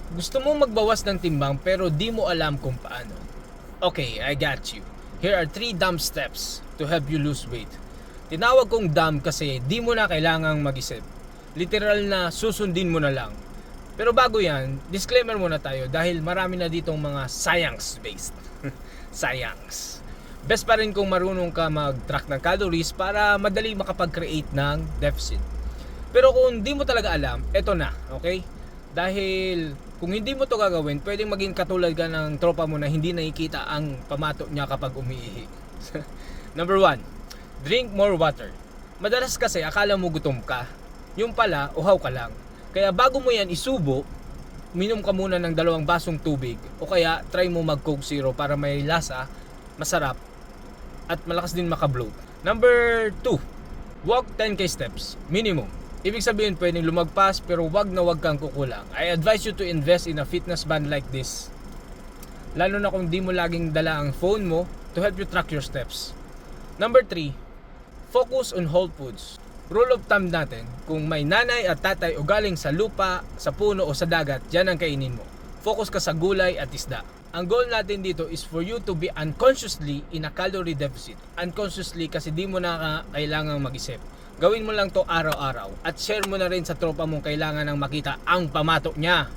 Gusto mong magbawas ng timbang pero di mo alam kung paano. Okay, I got you. Here are 3 dumb steps to help you lose weight. Tinawag kong dumb kasi di mo na kailangang mag-isip. Literal na susundin mo na lang. Pero bago yan, disclaimer muna tayo dahil marami na ditong mga science-based. Science. Best pa rin kung marunong ka mag-track ng calories para madali makapag-create ng deficit. Pero kung di mo talaga alam, eto na, okay? Dahil kung hindi mo to gagawin, pwedeng maging katulad ka ng tropa mo na hindi nakikita ang pamato niya kapag umiihi. Number 1, drink more water. Madalas kasi akala mo gutom ka. Yung pala, uhaw ka lang. Kaya bago mo yan isubo, minom ka muna ng 2 basong tubig o kaya try mo mag Coke Zero para may lasa, masarap at malakas din maka-bloat. Number 2, walk 10k steps minimum. Ibig sabihin pwedeng lumagpas pero wag na wag kang kukulang. I advise you to invest in a fitness band like this. Lalo na kung di mo laging dala ang phone mo to help you track your steps. Number 3, focus on whole foods. Rule of thumb natin, kung may nanay at tatay o galing sa lupa, sa puno o sa dagat, dyan ang kainin mo. Focus ka sa gulay at isda. Ang goal natin dito is for you to be unconsciously in a calorie deficit. Unconsciously kasi di mo na kailangang mag-isip. Gawin mo lang to araw-araw at share mo na rin sa tropa mong kailangan ng makita ang pamato niya.